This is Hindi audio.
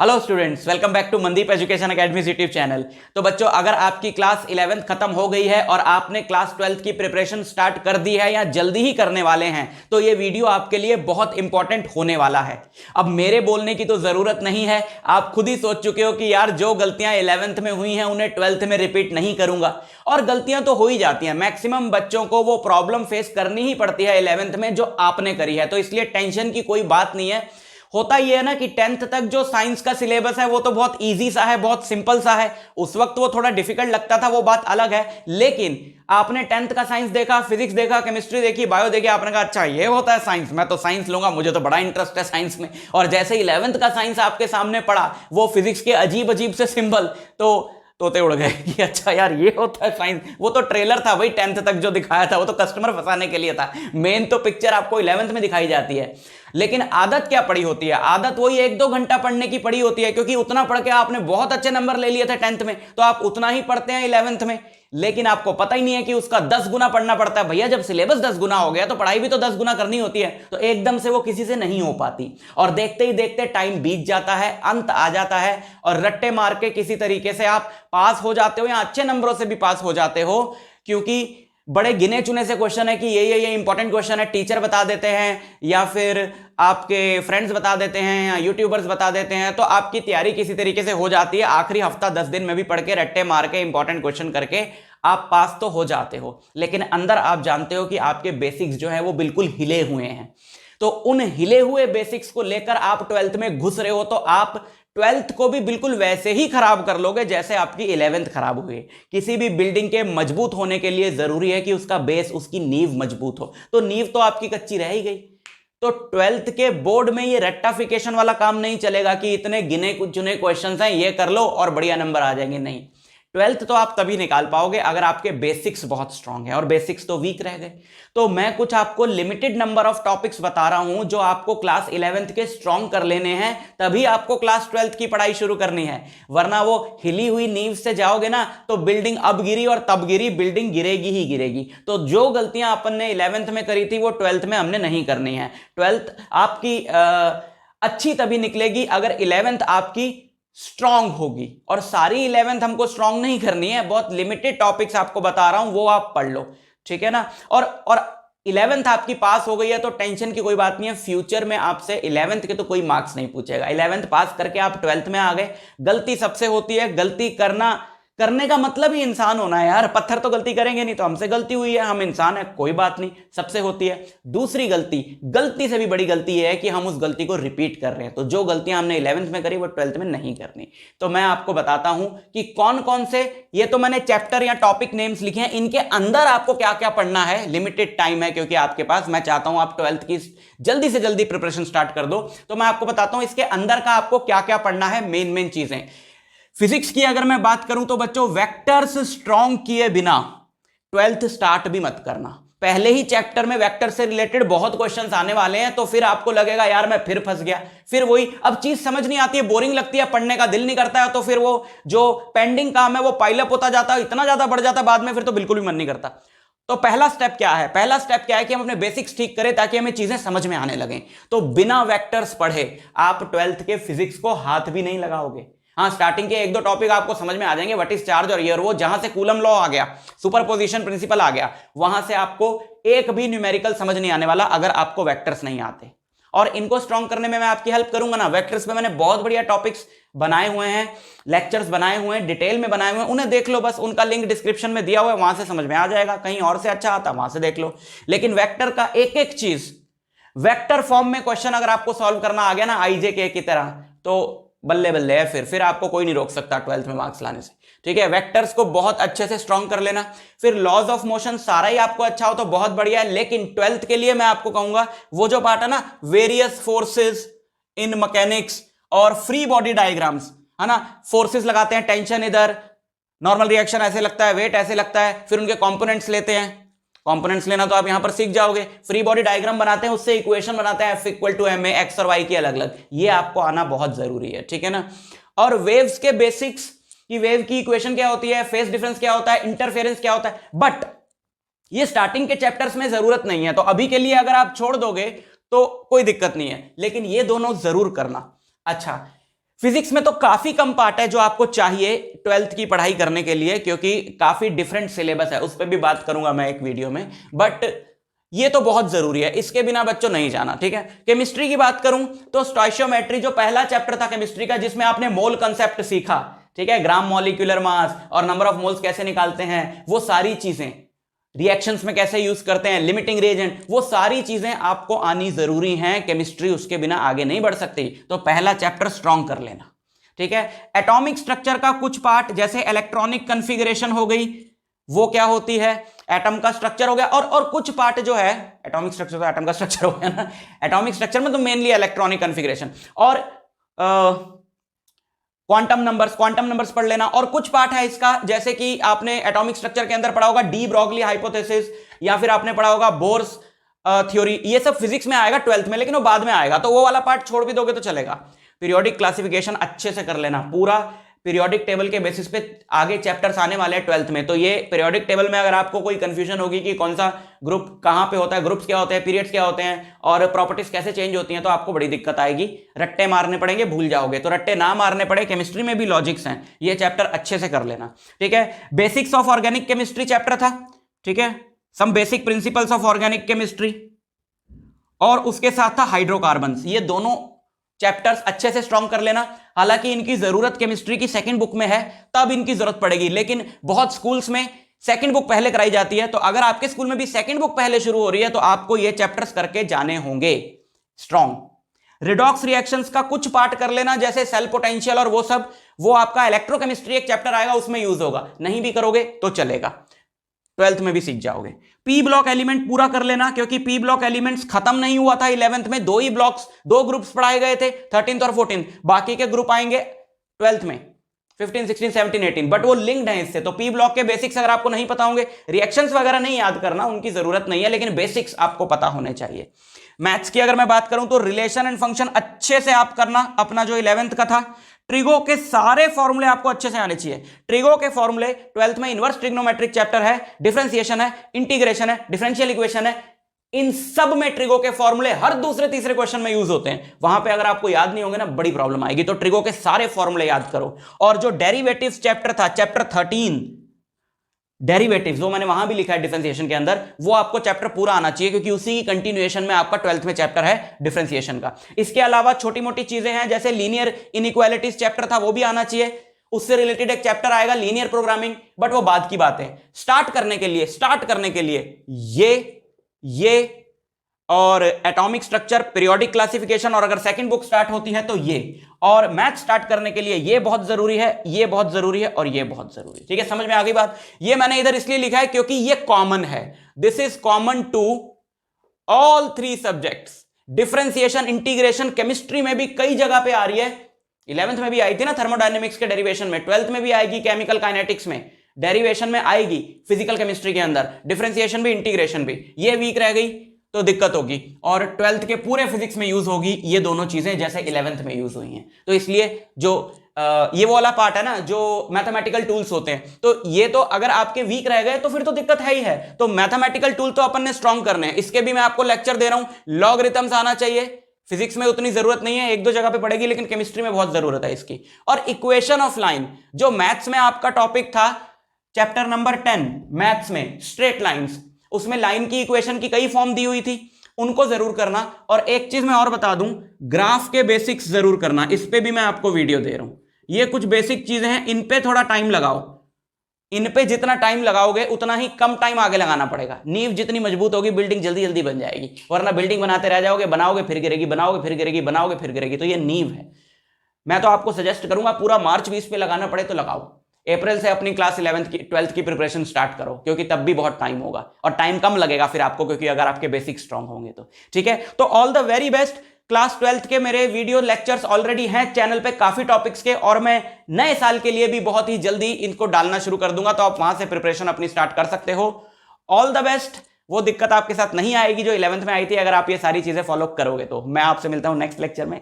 Hello students, welcome back to Mandeep education academy YouTube channel. तो बच्चों, अगर आपकी क्लास 11th खत्म हो गई है और आपने क्लास 12th की प्रिपरेशन स्टार्ट कर दी है या जल्दी ही करने वाले हैं, तो ये वीडियो आपके लिए बहुत इंपॉर्टेंट होने वाला है। अब मेरे बोलने की तो जरूरत नहीं है, आप खुद ही सोच चुके हो कि यार जो गलतियां 11th में हुई हैं उन्हें 12th में रिपीट नहीं करूंगा। और गलतियां तो हो ही जाती हैं, मैक्सिमम बच्चों को वो प्रॉब्लम फेस करनी ही पड़ती है 11th में जो आपने करी है, तो इसलिए टेंशन की कोई बात नहीं है। होता यह है ना कि 10th तक जो साइंस का सिलेबस है वो तो बहुत इजी सा है, बहुत सिंपल सा है। उस वक्त वो थोड़ा डिफिकल्ट लगता था, वो बात अलग है। लेकिन आपने 10th का साइंस देखा, फिजिक्स देखा, केमिस्ट्री देखी, बायो देखी, आपने कहा अच्छा ये होता है साइंस, मैं तो साइंस लूंगा, मुझे तो बड़ा इंटरेस्ट है साइंस में। और जैसे 11th का साइंस आपके सामने पड़ा, वो फिजिक्स के अजीब अजीब से सिंबल, तो तोते उड़ गए कि अच्छा यार ये होता है साइंस। वो तो ट्रेलर था भाई, 10th तक जो दिखाया था वो तो कस्टमर फंसाने के लिए था। मेन तो पिक्चर आपको 11th में दिखाई जाती है। लेकिन आदत क्या पड़ी होती है? आदत वही 1-2 घंटा पढ़ने की पड़ी होती है, क्योंकि उतना पढ़ के आपने बहुत अच्छे नंबर ले लिए थे 10th में, तो आप उतना ही पढ़ते हैं 11th में। लेकिन आपको पता ही नहीं है कि उसका 10 गुना पढ़ना पड़ता है। भैया जब सिलेबस 10 गुना हो गया तो पढ़ाई भी तो 10 गुना करनी होती है, तो एकदम से वो किसी से नहीं हो पाती। और देखते ही देखते टाइम बीत जाता है, अंत आ जाता है, और रट्टे मार के किसी तरीके से आप पास हो जाते हो या अच्छे नंबरों से भी पास हो जाते हो, क्योंकि बड़े गिने चुने से क्वेश्चन है कि ये इंपॉर्टेंट क्वेश्चन है, टीचर बता देते हैं या फिर आपके फ्रेंड्स बता देते हैं या यूट्यूबर्स बता देते हैं, तो आपकी तैयारी किसी तरीके से हो जाती है। आखिरी हफ्ता 10 दिन में भी पढ़ के रट्टे मार के इंपॉर्टेंट क्वेश्चन करके आप पास तो हो जाते हो, लेकिन अंदर आप जानते हो कि आपके बेसिक्स जो है वो बिल्कुल हिले हुए हैं। तो उन हिले हुए बेसिक्स को लेकर आप 12th में घुस रहे हो, तो आप 12th को भी बिल्कुल वैसे ही खराब कर लोगे जैसे आपकी 11th खराब हुई। किसी भी बिल्डिंग के मजबूत होने के लिए जरूरी है कि उसका बेस, उसकी नींव मजबूत हो, तो नींव तो आपकी कच्ची रह ही गई। तो 12th के बोर्ड में ये रट्टाफिकेशन वाला काम नहीं चलेगा कि इतने गिने चुने क्वेश्चंस हैं, ये कर लो और बढ़िया नंबर आ जाएंगे। नहीं, 12th तो आप तभी निकाल पाओगे अगर आपके बेसिक्स बहुत स्ट्रांग है, और बेसिक्स तो वीक रह गए। तो मैं कुछ आपको लिमिटेड नंबर ऑफ टॉपिक्स बता रहा हूं जो आपको क्लास 11th के स्ट्रांग कर लेने हैं, तभी आपको क्लास 12th की पढ़ाई शुरू करनी है। वरना वो हिली हुई नींव से जाओगे ना, तो बिल्डिंग अब गिरी और तब गिरी, बिल्डिंग गिरेगी ही गिरेगी। तो जो गलतियां अपन ने 11th में करी थी वो 12th में हमने नहीं करनी है। 12th आपकी अच्छी तभी निकलेगी अगर 11th आपकी स्ट्रांग होगी, और सारी 11th हमको स्ट्रांग नहीं करनी है, बहुत लिमिटेड टॉपिक्स आपको बता रहा हूं, वो आप पढ़ लो, ठीक है ना। और 11th आपकी पास हो गई है तो टेंशन की कोई बात नहीं है। फ्यूचर में आपसे 11th के तो कोई मार्क्स नहीं पूछेगा। 11th पास करके आप 12th में आ गए। गलती सबसे होती है, गलती करने का मतलब ही इंसान होना है यार। पत्थर तो गलती करेंगे नहीं, तो हमसे गलती हुई है, हम इंसान है, कोई बात नहीं, सबसे होती है। दूसरी गलती से भी बड़ी गलती है कि हम उस गलती को रिपीट कर रहे हैं। तो जो गलतियां हमने 11th में करी वो 12th में नहीं करनी। तो मैं आपको बताता हूं कि कौन कौन से, ये तो मैंने चैप्टर या टॉपिक नेम्स लिखे हैं, इनके अंदर आपको क्या क्या पढ़ना है। लिमिटेड टाइम है क्योंकि आपके पास, मैं चाहता हूं आप 12th की जल्दी से जल्दी प्रिपरेशन स्टार्ट कर दो। तो मैं आपको बताता हूं इसके अंदर का आपको क्या क्या पढ़ना है, मेन चीजें। फिजिक्स की अगर मैं बात करूं तो बच्चों, वेक्टर्स स्ट्रॉन्ग किए बिना 12th स्टार्ट भी मत करना। पहले ही चैप्टर में वेक्टर से रिलेटेड बहुत क्वेश्चंस आने वाले हैं, तो फिर आपको लगेगा यार मैं फिर फंस गया, फिर वही, अब चीज समझ नहीं आती है, बोरिंग लगती है, पढ़ने का दिल नहीं करता है, तो फिर वो जो पेंडिंग काम है वो पाइलअप होता जाता है, इतना ज्यादा बढ़ जाता है बाद में, फिर तो बिल्कुल भी मन नहीं करता। तो पहला स्टेप क्या है? पहला स्टेप क्या है कि हम अपने बेसिक्स ठीक करें ताकि हमें चीजें समझ में आने लगें। तो बिना वेक्टर्स पढ़े आप 12th के फिजिक्स को हाथ भी नहीं लगाओगे। हाँ, स्टार्टिंग के 1-2 टॉपिक आपको समझ में आ जाएंगे, व्हाट इज चार्ज और ये वो, जहां से कूलम लॉ आ गया, सुपरपोजिशन प्रिंसिपल आ गया, वहां से आपको एक भी न्यूमेरिकल समझ नहीं आने वाला अगर आपको वेक्टर्स नहीं आते। और इनको स्ट्रॉन्ग करने में मैं आपकी हेल्प करूंगा ना। वेक्टर्स पे मैंने बहुत बढ़िया टॉपिक्स बनाए हुए हैं, लेक्चर्स बनाए हुए हैं, डिटेल में बनाए हुए हैं, उन्हें देख लो बस, उनका लिंक डिस्क्रिप्शन में दिया हुआ है, वहां से समझ में आ जाएगा। कहीं और से अच्छा आता वहां से देख लो। लेकिन वेक्टर का एक एक चीज, वेक्टर फॉर्म में क्वेश्चन अगर आपको सॉल्व करना आ गया ना IJK की तरह, तो बल्ले बल्ले है, फिर आपको कोई नहीं रोक सकता 12th में मार्क्स लाने से, ठीक है। वेक्टर्स को बहुत अच्छे से स्ट्रॉन्ग कर लेना। फिर लॉज ऑफ मोशन सारा ही आपको अच्छा हो तो बहुत बढ़िया है, लेकिन 12th के लिए मैं आपको कहूंगा वो जो पार्ट है ना, वेरियस फोर्सेस इन मैकेनिक्स और फ्री बॉडी डायग्राम्स, है ना, फोर्सेस लगाते हैं, टेंशन इधर, नॉर्मल रिएक्शन ऐसे लगता है, वेट ऐसे लगता है, फिर उनके कॉम्पोनेंट्स लेते हैं। कॉम्पोनेंट्स लेना तो आप यहां पर सीख जाओगे। फ्री बॉडी डायग्राम बनाते हैं, उससे इक्वेशन बनाते हैं F=ma, एक्स और वाई की अलग अलग, ये आपको आना बहुत जरूरी है, ठीक है ना। और वेव्स के बेसिक्स, कि वेव की इक्वेशन क्या होती है, फेस डिफरेंस क्या होता है, इंटरफेरेंस क्या होता है, बट ये स्टार्टिंग के चैप्टर्स में जरूरत नहीं है, तो अभी के लिए अगर आप छोड़ दोगे तो कोई दिक्कत नहीं है, लेकिन ये दोनों जरूर करना। अच्छा, फिजिक्स में तो काफी कम पार्ट है जो आपको चाहिए 12th की पढ़ाई करने के लिए, क्योंकि काफी डिफरेंट सिलेबस है, उस पर भी बात करूंगा मैं एक वीडियो में, बट ये तो बहुत जरूरी है, इसके बिना बच्चों नहीं जाना। ठीक है, केमिस्ट्री की बात करूं तो स्टोइचियोमेट्री जो पहला चैप्टर था केमिस्ट्री का, जिसमें आपने मोल कंसेप्ट सीखा, ठीक है, ग्राम मॉलिक्यूलर मास और नंबर ऑफ मोल्स कैसे निकालते हैं, वो सारी चीजें, रिएक्शंस में कैसे यूज करते हैं, लिमिटिंग रिएजेंट, वो सारी चीजें आपको आनी जरूरी हैं। केमिस्ट्री उसके बिना आगे नहीं बढ़ सकती, तो पहला चैप्टर स्ट्रॉन्ग कर लेना। ठीक है, एटॉमिक स्ट्रक्चर का कुछ पार्ट जैसे इलेक्ट्रॉनिक कॉन्फ़िगरेशन हो गई, वो क्या होती है, एटम का स्ट्रक्चर हो गया, और कुछ पार्ट जो है, एटॉमिक स्ट्रक्चर तो एटम का स्ट्रक्चर हो गया ना, एटॉमिक स्ट्रक्चर में तो मेनली इलेक्ट्रॉनिक कॉन्फ़िगरेशन और क्वांटम नंबर्स पढ़ लेना। और कुछ पार्ट है इसका, जैसे कि आपने एटॉमिक स्ट्रक्चर के अंदर पढ़ा होगा डी ब्रॉगली हाइपोथेसिस, या फिर आपने पढ़ा होगा बोर्स थ्योरी, ये सब फिजिक्स में आएगा 12th में, लेकिन वो बाद में आएगा, तो वो वाला पार्ट छोड़ भी दोगे तो चलेगा। पीरियोडिक क्लासिफिकेशन अच्छे से कर लेना, पूरा पीरियोडिक टेबल के बेसिस पे आगे चैप्टर्स आने वाले हैं 12th में, तो ये पीरियोडिक टेबल में अगर आपको कोई कंफ्यूजन होगी कि कौन सा ग्रुप कहां पे होता है, ग्रुप्स क्या होते हैं, पीरियड्स क्या होते हैं और प्रॉपर्टीज कैसे चेंज होती हैं, तो आपको बड़ी दिक्कत आएगी, रट्टे मारने पड़ेंगे, भूल जाओगे। तो रट्टे ना मारने पड़े, केमिस्ट्री में भी लॉजिक्स हैं, ये चैप्टर अच्छे से कर लेना। ठीक है, basics of organic chemistry chapter था, ठीक है, some basic principles of organic chemistry, और उसके साथ था हाइड्रोकार्बन्स। ये दोनों चैप्टर्स अच्छे से स्ट्रॉन्ग कर लेना। हालांकि इनकी जरूरत केमिस्ट्री की सेकंड बुक में है, तब इनकी जरूरत पड़ेगी, लेकिन बहुत स्कूल्स में सेकंड बुक पहले कराई जाती है, तो अगर आपके स्कूल में भी सेकंड बुक पहले शुरू हो रही है तो आपको ये चैप्टर्स करके जाने होंगे स्ट्रॉन्ग। रिडॉक्स रिएक्शंस का कुछ पार्ट कर लेना, जैसे सेल पोटेंशियल और वो सब, वो आपका इलेक्ट्रोकेमिस्ट्री एक चैप्टर आएगा उसमें यूज होगा, नहीं भी करोगे तो चलेगा, 12th में भी सीख जाओगे। पी ब्लॉक एलिमेंट पूरा कर लेना, क्योंकि पी ब्लॉक एलिमेंट्स खत्म नहीं हुआ था 11th में, दो ग्रुप्स पढ़ाए गए थे, 13th और 14th, बाकी के ग्रुप आएंगे 12th में, 15, 16, 17, 18, बट वो लिंक्ड है इससे। तो पी ब्लॉक के बेसिक्स अगर आपको नहीं पता होंगे, रिएक्शंस वगैरह नहीं याद करना, उनकी जरूरत नहीं है, लेकिन बेसिक्स आपको पता होने चाहिए। मैथ्स की अगर मैं बात करूं तो रिलेशन एंड फंक्शन अच्छे से आप करना, अपना जो 11th का था। ट्रिगो के सारे फॉर्मूले आपको अच्छे से आने चाहिए। ट्रिगो के फॉर्मूले 12th में इनवर्स ट्रिग्नोमेट्रिक चैप्टर है, डिफरेंशिएशन है, इंटीग्रेशन है, डिफरेंशियल इक्वेशन है, इन सब में ट्रिगो के फॉर्मूले हर दूसरे तीसरे क्वेश्चन में यूज होते हैं। वहां पे अगर आपको याद नहीं होंगे ना, बड़ी प्रॉब्लम आएगी, तो ट्रिगो के सारे फॉर्मूले याद करो। और जो डेरिवेटिव्स चैप्टर था, चैप्टर 13 डेरिवेटिव्स, वो मैंने वहां भी लिखा है डिफरेंशिएशन के अंदर, वो आपको चैप्टर पूरा आना चाहिए, क्योंकि उसी की कंटिन्यूएशन में आपका 12th में चैप्टर है डिफरेंशिएशन का। इसके अलावा छोटी मोटी चीजें हैं, जैसे लीनियर इनइक्वालिटीज चैप्टर था, वो भी आना चाहिए। उससे रिलेटेड एक चैप्टर आएगा लीनियर प्रोग्रामिंग, बट वो बाद की बात है। स्टार्ट करने के लिए ये और एटॉमिक स्ट्रक्चर, पीरियोडिक क्लासिफिकेशन, और अगर सेकंड बुक स्टार्ट होती है तो ये, और मैथ स्टार्ट करने के लिए ये बहुत जरूरी है, ये बहुत जरूरी है, और ये बहुत जरूरी है। ठीक है, समझ में आ गई बात? ये मैंने इधर इसलिए लिखा है क्योंकि ये कॉमन है, this is common to all 3 subjects. Differentiation, integration chemistry में भी कई जगह पे आ रही है, 11th में भी आई थी ना थर्मोडायनेमिक्स के डेरिवेशन में, 12th में भी आएगी केमिकल काइनेटिक्स में, डेरिवेशन में आएगी फिजिकल केमिस्ट्री के अंदर, डिफरेंशिएशन भी, इंटीग्रेशन भी। ये वीक रह गई तो दिक्कत होगी, और 12th के पूरे फिजिक्स में यूज होगी ये दोनों चीजें, जैसे 11th में यूज हुई हैं। तो इसलिए जो ये वाला पार्ट है ना, जो मैथमेटिकल टूल्स होते हैं, तो ये तो अगर आपके वीक रह गए तो फिर तो दिक्कत है ही है। तो मैथमेटिकल टूल तो अपन ने स्ट्रॉन्ग करने हैं, इसके भी मैं आपको लेक्चर दे रहा हूं। लॉगरिथम्स आना चाहिए, फिजिक्स में उतनी जरूरत नहीं है, 1-2 जगह पे पड़ेगी, लेकिन केमिस्ट्री में बहुत जरूरत है इसकी। और इक्वेशन ऑफ लाइन, जो मैथ्स में आपका टॉपिक था चैप्टर नंबर 10 मैथ्स में, स्ट्रेट लाइंस, उसमें लाइन की इक्वेशन की कई फॉर्म दी हुई थी, उनको जरूर करना। और एक चीज मैं और बता दूं, ग्राफ के बेसिक्स जरूर करना, इस पे भी मैं आपको वीडियो दे रहा हूं। ये कुछ बेसिक चीजें हैं, इन पे थोड़ा टाइम लगाओ, इन पे जितना टाइम लगाओगे उतना ही कम टाइम आगे लगाना पड़ेगा। नींव जितनी मजबूत होगी, बिल्डिंग जल्दी जल्दी बन जाएगी, वरना बिल्डिंग बनाते रह जाओगे, बनाओगे फिर गिरेगी, बनाओगे फिर गिरेगी, बनाओगे फिर गिरेगी। तो ये नींव है। मैं तो आपको सजेस्ट करूंगा पूरा मार्च 20 पे लगाना पड़े तो लगाओ, अप्रैल से अपनी क्लास 12th की प्रिपरेशन स्टार्ट करो, क्योंकि तब भी बहुत टाइम होगा और टाइम कम लगेगा फिर आपको, क्योंकि अगर आपके बेसिक स्ट्रांग होंगे तो। ठीक है, तो all the very best. Class 12th के मेरे वीडियो लेक्चर्स ऑलरेडी हैं चैनल पे काफी टॉपिक्स के, और मैं नए साल के लिए भी बहुत ही जल्दी इनको डालना शुरू कर दूंगा, तो आप वहां से प्रिपरेशन अपनी स्टार्ट कर सकते हो। All the best. वो दिक्कत आपके साथ नहीं आएगी जो 11th में आई थी, अगर आप ये सारी चीजें फॉलो करोगे तो। मैं आपसे मिलता हूं नेक्स्ट लेक्चर में।